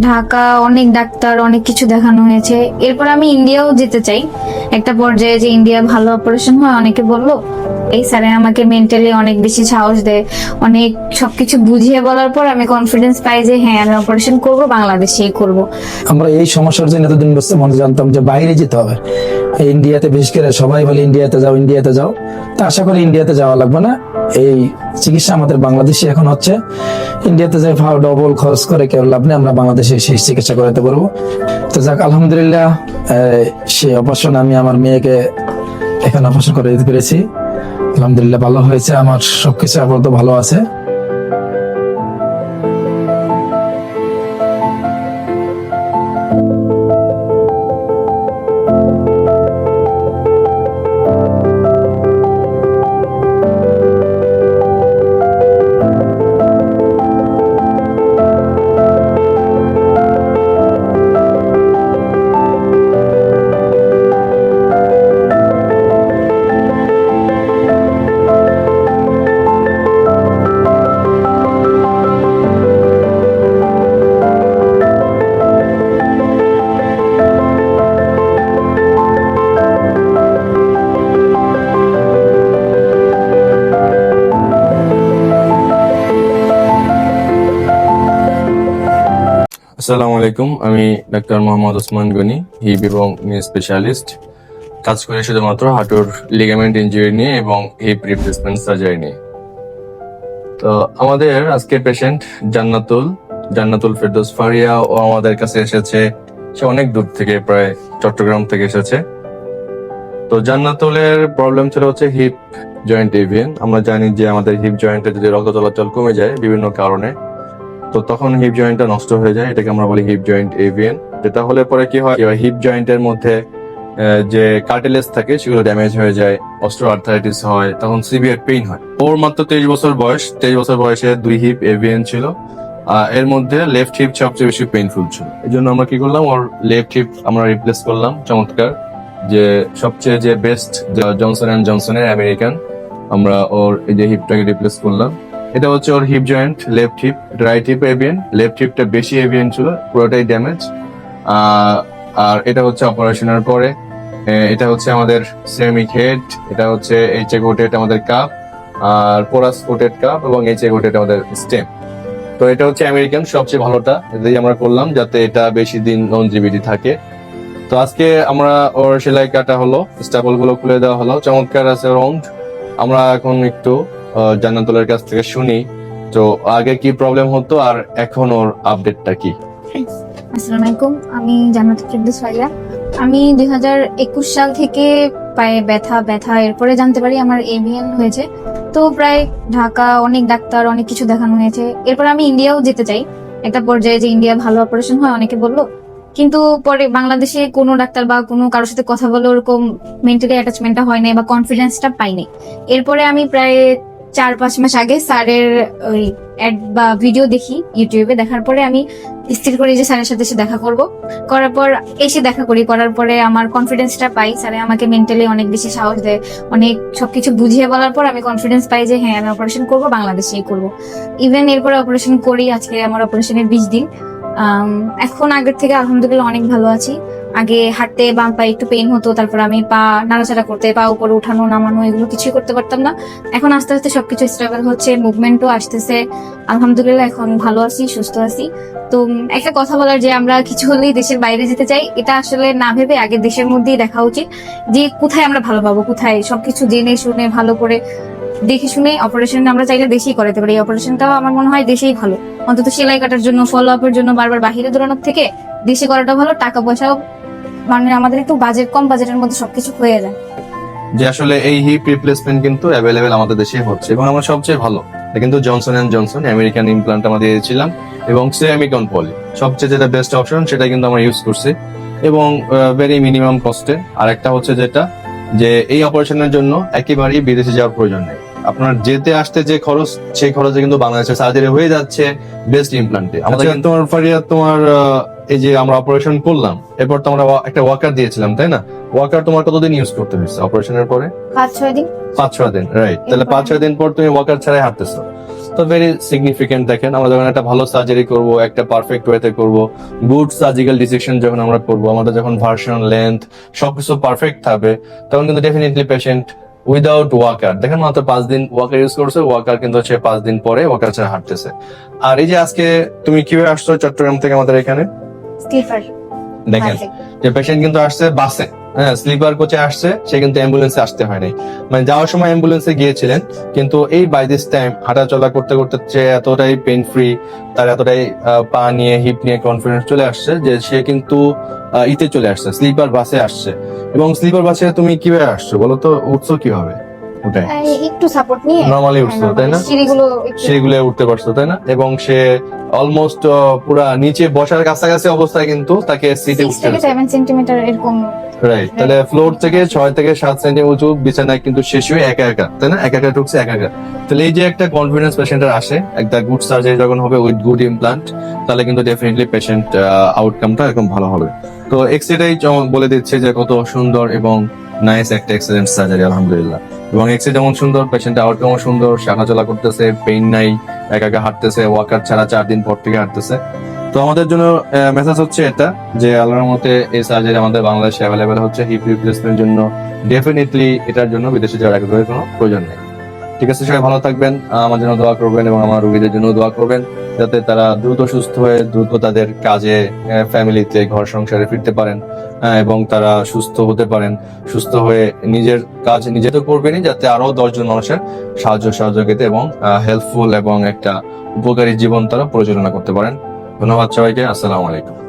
ঢাকা অনেক ডাক্তার অনেক কিছু দেখানো হয়েছে। এরপর আমি ইন্ডিয়াও যেতে চাই। একটা পর্যায়ে যে ইন্ডিয়া ভালো অপারেশন হয়, অনেকে বললো। এই স্যারে আমাকে মেন্টালি অনেক বেশি সাহস দেয়। অনেক সবকিছু বুঝিয়ে বলার পর আমি কনফিডেন্স পাই যে হ্যাঁ, আমি অপারেশন করব, বাংলাদেশেই করব। আমরা এই সমস্যার জন্য এতদিন বসে মনে জানতাম যে বাইরে যেতে হবে। এই ইন্ডিয়াতে বিশেষ করে সবাই বলে ইন্ডিয়াতে যাও ইন্ডিয়াতে যাও, তা আশা করি ইন্ডিয়াতে যাওয়া লাগবে না। এই চিকিৎসা আমাদের বাংলাদেশে এখন হচ্ছে। ইন্ডিয়াতে যাই ডবল খরচ করে কেউ লাভ নেই, আমরা বাংলাদেশে সেই চিকিৎসা করাতে পারবো। তো যাক, আলহামদুলিল্লাহ সেই অপারেশন আমি আমার মেয়েকে এখানে অপারেশন করে দিতে পেরেছি। আলহামদুলিল্লাহ ভালো হয়েছে, আমার সবকিছু আপাতত ভালো আছে। আসসালামু আলাইকুম, আমি ডাক্তার মোহাম্মদ ওসমান গনি, হিপ এবং নি স্পেশালিস্ট। কাজ করি শুধুমাত্র হাঁটুর লিগামেন্ট ইনজুরি নিয়ে এবং হিপ রিপ্লেসমেন্ট সার্জারি নিয়ে। তো আমাদের আজকে পেশেন্ট জান্নাতুল ফেরদৌস ফারিয়া ও আমাদের কাছে এসেছে। সে অনেক দূর থেকে, প্রায় চট্টগ্রাম থেকে এসেছে। তো জান্নাতুলের প্রবলেম ছিল হচ্ছে হিপ জয়েন্ট এভিএন। আমরা জানি যে আমাদের হিপ জয়েন্টে যদি রক্ত চলাচল কমে যায় বিভিন্ন কারণে, তো তখন হিপ জয়েন্টটা নষ্ট হয়ে যায়। এটাকে আমরা বলি হিপ জয়েন্ট এভিএন। যেটা হলে পরে কি হয়, হিপ জয়েন্টের মধ্যে যে কার্টিলেজ থাকে সেগুলো ড্যামেজ হয়ে যায়, অস্ট্রো আর্থারাইটিস হয়, তখন সিভিয়ার পেইন হয়। ওর মাত্র 23 বছর বয়স। 23 বছর বয়সে 2 হিপ এভিএন ছিল। এর মধ্যে লেফট হিপ সবচেয়ে বেশি পেইনফুল ছিল। এই জন্য আমরা কি করলাম, ওর লেফট হিপ আমরা রিপ্লেস করলাম। চমৎকার, যে সবচেয়ে যে বেস্ট জনসন অ্যান্ড জনসনের আমেরিকান, আমরা ওর এই যে হিপটাকে রিপ্লেস করলাম। এটা হচ্ছে ওর hip joint, left hip. Right hip AVN, left হিপটা বেশি এভিএন ছিল, পুরোটাই ড্যামেজ। আর এটা হচ্ছে অপারেশনের পরে। এটা হচ্ছে আমাদের সেরামিক হেড, এটা হচ্ছে এইচএ কোটেড আমাদের কাপ, আর পোরাস কোটেড কাপ এবং এইচএ কোটেড আমাদের স্টেম। তো এটা হচ্ছে আমেরিকান, সবচেয়ে ভালোটা এটাই আমরা করলাম যাতে এটা বেশি দিন লনজিভিটি থাকে। তো আজকে আমরা ওর সেলাই কাটা হলো, স্টাপল গুলো খুলে দেওয়া হলো, চমৎকার আছে রাউন্ড। আমরা এখন একটু জান্নাতুলের কাছ থেকে শুনি তো আগে কি প্রবলেম হতো আর এখন ওর আপডেটটা কি। আসসালামু আলাইকুম, আমি জান্নাতুল ফেরদৌস ফারিয়া। আমি 2021 সাল থেকে পায়ে ব্যথা এরপরে জানতে পারি আমার এভিএন হয়েছে। তো প্রায় ঢাকা অনেক ডাক্তার অনেক কিছু দেখানো হয়েছে। এরপর আমি ইন্ডিয়াও যেতে চাই। একটা পর্যায়ে যে ইন্ডিয়া ভালো অপারেশন হয়, অনেকে বললো। কিন্তু পরে বাংলাদেশে কোনো ডাক্তার বা কোনো কারোর সাথে কথা বলে ওরকম মেন্টালি অ্যাটাচমেন্টটা হয় নাই বা কনফিডেন্সটা পাইনি। এরপরে আমি প্রায় 4-5 মাস আগে স্যারের ওই অ্যাড বা ভিডিও দেখি ইউটিউবে। দেখার পরে আমি স্থির করি যে স্যারের সাথে এসে দেখা করব। করার পর এসে দেখা করার পরে আমার কনফিডেন্সটা পাই। স্যারে আমাকে মেন্টালি অনেক বেশি সাহস দেয়। অনেক সবকিছু বুঝিয়ে বলার পর আমি কনফিডেন্স পাই যে হ্যাঁ, আমি অপারেশন করব, বাংলাদেশেই করব। ইভেন এরপরে অপারেশন করি। আজকে আমার অপারেশনের 20 দিন। এখন আগের থেকে আলহামদুলিল্লাহ অনেক ভালো আছি। আগে হাঁটতে বাম পায়ে একটু পেইন হতো, তারপর আমি পা নাড়াচাড়া করতে, পা উপরে উঠানো নামানো এগুলো কিছুই করতে পারতাম না। এখন আস্তে আস্তে সবকিছু স্টেবল হচ্ছে, মুভমেন্টও আসতেছে। আলহামদুলিল্লাহ এখন ভালো আছি, সুস্থ আছি। তো একটা কথা বলার, যে আমরা কিছু হলেই দেশের বাইরে যেতে চাই, এটা আসলে না ভেবে আগে দেশের মধ্যেই দেখা উচিত যে কোথায় আমরা ভালো পাবো, কোথায় সবকিছু জেনে শুনে ভালো করে দেখে শুনে অপারেশন আমরা চাইলে দেশেই করাতে পারি। এই অপারেশনটাও আমার মনে হয় দেশেই ভালো, অন্তত সেলাই কাটার জন্য, ফলো আপের জন্য বারবার বাহিরে দৌড়ানোর থেকে দেশে করাটা ভালো। টাকা পয়সাও মানে আমাদের একটু কম বাজেটের মধ্যে সবকিছু হয়ে যায়। যে আসলে এই হিপ রিপ্লেসমেন্ট কিন্তু অ্যাভেলেবেল আমাদের দেশে হচ্ছে এবং আমার সবচেয়ে ভালো কিন্তু Johnson and Johnson American implant আমরা দিয়েছিলাম এবং সেরামিকন পলি সবচেয়ে যেটা বেস্ট অপশন, সেটা কিন্তু আমরা ইউজ করছি এবং ভেরি মিনিমাম কস্টে। আর একটা হচ্ছে যেটা, যে এই অপারেশনের জন্য একেবারেই বিদেশে যাওয়ার প্রয়োজন নেই। আপনার যেতে আসতে যে খরচ, সেই খরচে কিন্তু বাংলাদেশের সার্জারি হয়ে যাচ্ছে বেস্ট ইমপ্লান্টে। আমাদের তোমার ফারিয়া, তোমার এই যে আমরা অপারেশন করলাম, এরপর তো আমরা একটা ওয়াকার দিয়েছিলাম, তাই না? ওয়াকার তোমার কতদিন ইউজ করতে হয়েছে অপারেশনের পরে? 5-6 দিন। 5-6 দিন, রাইট। তাহলে 5-6 দিন পর তুমি ওয়াকার ছাড়াই হাঁটতেছো। তো ভেরি সিগনিফিকেন্ট। দেখেন আমরা যখন একটা ভালো সার্জারি করব, একটা পারফেক্ট ওয়েতে করব, গুড সার্জিক্যাল ডিসেকশন যখন আমরা করব, আমাদের যখন ভার্সন লেন্থ সবকিছু পারফেক্ট থাকবে, তখন কিন্তু ডেফিনেটলি পেশেন্ট উইদাউট ওয়াকার, দেখেন মাত্র 5 দিন ওয়াকার ইউজ করছে, ওয়াকার কিন্তু হচ্ছে 5 দিন পরে ওয়াকার ছাড়া হাঁটতেছে। আর এই যে আজকে তুমি কিভাবে আসছো চট্টগ্রাম থেকে আমাদের এখানে, স্লিপার দেখেন যে পেশেন্ট কিন্তু আসছে বাসে, হ্যাঁ স্লিপার কোচে আসছে, সে কিন্তু অ্যাম্বুলেন্সে আসতে হয় নাই। মানে যাওয়ার সময় অ্যাম্বুলেন্সে গিয়েছিলেন, কিন্তু এই বাই দিস টাইম হাঁটা চলা করতে করতে সে এতটাই পেন ফ্রি, তার এতটাই পা নিয়ে হিপ নিয়ে কনফিডেন্স চলে আসছে যে সে কিন্তু ইতে চলে আসছে, স্লিপার বাসে আসছে। এবং স্লিপার বাসে তুমি কিভাবে আসছো বলো তো, উঠছো কিভাবে? ওটাই একটু সাপোর্ট নিয়ে নরমালি উঠছো তাই না, সিঁড়িগুলো একটু সেগুলো উঠতে পারছো তাই না? এবং সে অলমোস্ট পুরা নিচে বসার কাছাকাছি অবস্থায় কিন্তু তাকে সিটে 6 উঠতে থেকে 7 সেন্টিমিটার এরকম। রাইট, তাহলে ফ্লোর থেকে 6 থেকে 7 সেন্টিমিটার উঁচু বিছানায় কিন্তু শেষ হয়ে একা একা, তাই না? একা একা ঢুকছে একা একা। তাহলে এই যে একটা কনফিডেন্স পেশেন্টের আসে, একটা গুড সার্জারি যখন হবে উইথ গুড ইমপ্লান্ট, তাহলে কিন্তু ডেফিনেটলি পেশেন্ট আউটকামটা এরকম ভালো হবে। তো এক্সরেটাই বলে দিচ্ছে যে কত সুন্দর এবং নাইস একটা এক্সিলেন্ট সার্জারি আলহামদুলিল্লাহ। এবং এক্সরে যেমন সুন্দর, পেশেন্ট আউটকামও সুন্দর, হাঁটাচলা করতেছে, পেইন নাই, একা একা হাঁটতেছে, ওয়াকার ছাড়া 4 দিন পর থেকে হাঁটতেছে। তো আমাদের জন্য মেসেজ হচ্ছে এটা যে আল্লাহর মতে এই সার্জারি আমাদের বাংলাদেশে অ্যাভেলেবেল হচ্ছে হিপ রিপ্লেসমেন্টের জন্য। ডেফিনেটলি এটার জন্য বিদেশে যাওয়ার একেবারে কোনো প্রয়োজন নেই। ঠিক আছে, সবাই ভালো থাকবেন, আমার জন্য দোয়া করবেন এবং আমার রোগীদের জন্য দোয়া করবেন, যাতে তারা দ্রুত সুস্থ হয়ে দ্রুত তাদের কাজে, ফ্যামিলিতে, ঘর সংসারে ফিরতে পারেন, এবং তারা সুস্থ হতে পারেন। সুস্থ হয়ে নিজের কাজ নিজে তো করবেনই, যাতে আরো 10 জন মানুষের সাহায্য সহযোগিতা এবং হেল্পফুল এবং একটা উপকারী জীবন তারা পরিচালনা করতে পারেন। ধন্যবাদ সবাইকে, আসসালামু আলাইকুম।